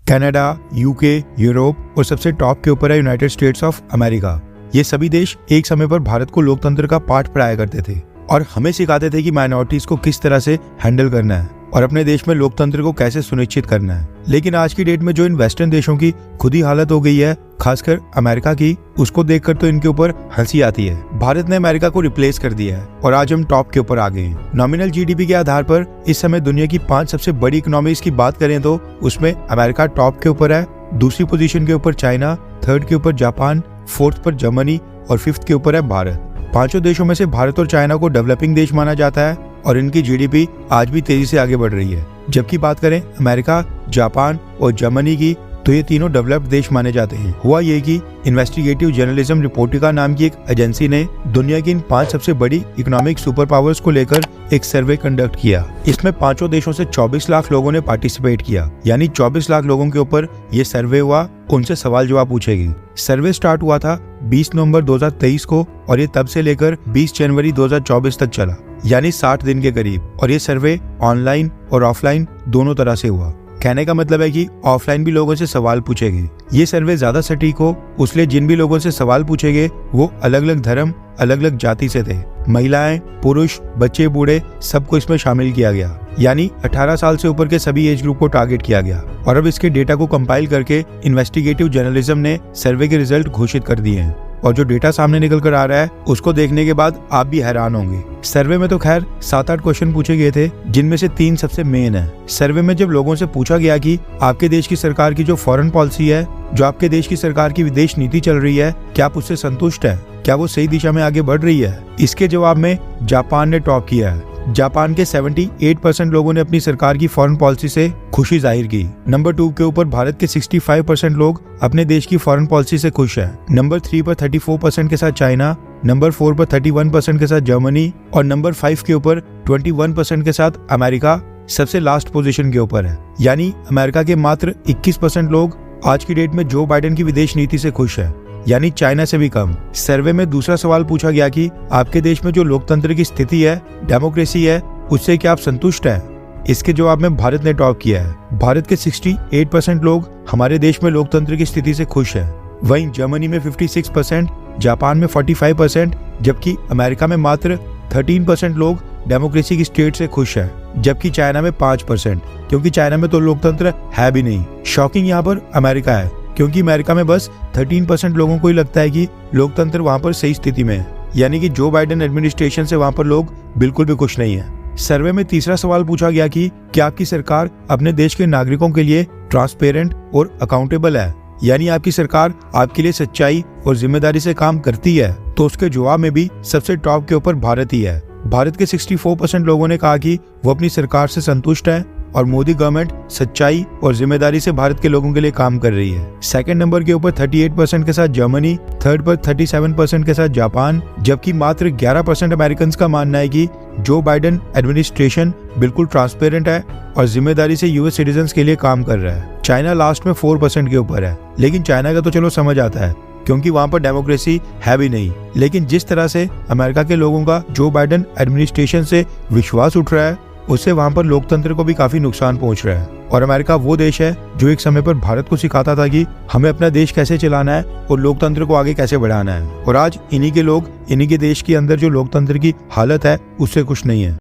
Canada, UK, Europe और सबसे top के ऊपर है यूनाइटेड स्टेट्स ऑफ अमेरिका। ये सभी देश एक समय पर भारत को लोकतंत्र का पाठ पढ़ाया करते थे और हमें सिखाते थे कि माइनॉरिटीज को किस तरह से हैंडल करना है और अपने देश में लोकतंत्र को कैसे सुनिश्चित करना है। लेकिन आज की डेट में जो इन वेस्टर्न देशों की खुद ही हालत हो गई है, खासकर अमेरिका की, उसको देखकर तो इनके ऊपर हंसी आती है। भारत ने अमेरिका को रिप्लेस कर दिया है और आज हम टॉप के ऊपर आ गए हैं। नॉमिनल जीडीपी के आधार पर इस समय दुनिया की 5 सबसे बड़ी इकोनॉमीज की बात करें तो उसमें अमेरिका टॉप के ऊपर है, दूसरी पोजीशन के ऊपर चाइना, थर्ड के ऊपर जापान, फोर्थ पर जर्मनी और फिफ्थ के ऊपर है भारत। पांचों देशों में से भारत और चाइना को डेवलपिंग देश माना जाता है और इनकी जीडीपी आज भी तेजी से आगे बढ़ रही है। जबकि बात करें अमेरिका, जापान और जर्मनी की, तो ये तीनों डेवलप्ड देश माने जाते हैं। हुआ ये कि इन्वेस्टिगेटिव जर्नलिज्म रिपोर्टिका नाम की एक एजेंसी ने दुनिया की इन 5 सबसे बड़ी इकोनॉमिक सुपर पावर्स को लेकर एक सर्वे कंडक्ट किया। इसमें पांचों देशों से 24 लाख लोगों ने पार्टिसिपेट किया, यानी 24 लाख लोगों के ऊपर ये सर्वे हुआ, उनसे सवाल जवाब पूछे गए। सर्वे स्टार्ट हुआ था 20 नवंबर 2023 को और ये तब से लेकर 20 जनवरी 2024 तक चला, यानी 60 दिन के करीब। और ये सर्वे ऑनलाइन और ऑफलाइन दोनों तरह से हुआ। कहने का मतलब है कि ऑफलाइन भी लोगों से सवाल पूछे गए। ये सर्वे ज्यादा सटीक हो उसलिए जिन भी लोगों से सवाल पूछे गए वो अलग अलग धर्म, अलग अलग जाति से थे। महिलाएं, पुरुष, बच्चे, बूढ़े सबको इसमें शामिल किया गया, यानी 18 साल से ऊपर के सभी एज ग्रुप को टारगेट किया गया। और अब इसके डेटा को कंपाइल करके इन्वेस्टिगेटिव जर्नलिज्म ने सर्वे के रिजल्ट घोषित कर दिए हैं। और जो डेटा सामने निकल कर आ रहा है उसको देखने के बाद आप भी हैरान होंगे। सर्वे में तो खैर 7-8 क्वेश्चन पूछे गए थे, जिनमें से 3 सबसे मेन है। सर्वे में जब लोगों से पूछा गया कि आपके देश की सरकार की जो फॉरेन पॉलिसी है, जो आपके देश की सरकार की विदेश नीति चल रही है, क्या आप उससे संतुष्ट हैं? क्या वो सही दिशा में आगे बढ़ रही है? इसके जवाब में जापान ने टॉप किया है। जापान के 78% लोगों ने अपनी सरकार की फॉरेन पॉलिसी से खुशी जाहिर की। नंबर 2 के ऊपर भारत के 65% लोग अपने देश की फॉरेन पॉलिसी से खुश हैं। नंबर 3 पर 34% के साथ चाइना, नंबर 4 पर 31% के साथ जर्मनी और नंबर 5 के ऊपर 21% के साथ अमेरिका सबसे लास्ट पोजीशन के ऊपर है। यानी अमेरिका के मात्र 21% लोग आज की डेट में जो बाइडेन की विदेश नीति से खुश है, यानी चाइना से भी कम। सर्वे में दूसरा सवाल पूछा गया कि आपके देश में जो लोकतंत्र की स्थिति है, डेमोक्रेसी है, उससे क्या आप संतुष्ट हैं? इसके जवाब में भारत ने टॉप किया है। भारत के 68% लोग हमारे देश में लोकतंत्र की स्थिति से खुश हैं। वहीं जर्मनी में 56%, जापान में 45%, जबकि अमेरिका में मात्र 13% लोग डेमोक्रेसी की स्टेट से खुश हैं, जबकि चाइना में 5%, क्योंकि चाइना में तो लोकतंत्र है भी नहीं। शॉकिंग यहाँ पर अमेरिका है, क्योंकि अमेरिका में बस 13% लोगों को ही लगता है कि लोकतंत्र वहां पर सही स्थिति में है, यानी कि जो बाइडेन एडमिनिस्ट्रेशन से वहां पर लोग बिल्कुल भी खुश नहीं है। सर्वे में तीसरा सवाल पूछा गया कि क्या आपकी सरकार अपने देश के नागरिकों के लिए ट्रांसपेरेंट और अकाउंटेबल है, यानी आपकी सरकार आपके लिए सच्चाई और जिम्मेदारी से काम करती है? तो उसके जवाब में भी सबसे टॉप के ऊपर भारत ही है। भारत के 64% लोगों ने कहा कि वो अपनी सरकार से संतुष्ट है और मोदी गवर्नमेंट सच्चाई और जिम्मेदारी से भारत के लोगों के लिए काम कर रही है। सेकंड नंबर के ऊपर 38% के साथ जर्मनी, थर्ड पर 37% के साथ जापान, जबकि मात्र 11% अमेरिकन का मानना है कि जो बाइडेन एडमिनिस्ट्रेशन बिल्कुल ट्रांसपेरेंट है और जिम्मेदारी से यूएस सिटीजन्स के लिए काम कर रहा है। चाइना लास्ट में 4% के ऊपर है, लेकिन चाइना का तो चलो समझ आता है क्योंकि वहां पर डेमोक्रेसी है भी नहीं। लेकिन जिस तरह से अमेरिका के लोगों का जो बाइडेन एडमिनिस्ट्रेशन से विश्वास उठ रहा है, उससे वहां पर लोकतंत्र को भी काफी नुकसान पहुंच रहा है। और अमेरिका वो देश है जो एक समय पर भारत को सिखाता था कि हमें अपना देश कैसे चलाना है और लोकतंत्र को आगे कैसे बढ़ाना है। और आज इन्हीं के लोग, इन्हीं के देश के अंदर जो लोकतंत्र की हालत है उससे खुश नहीं है।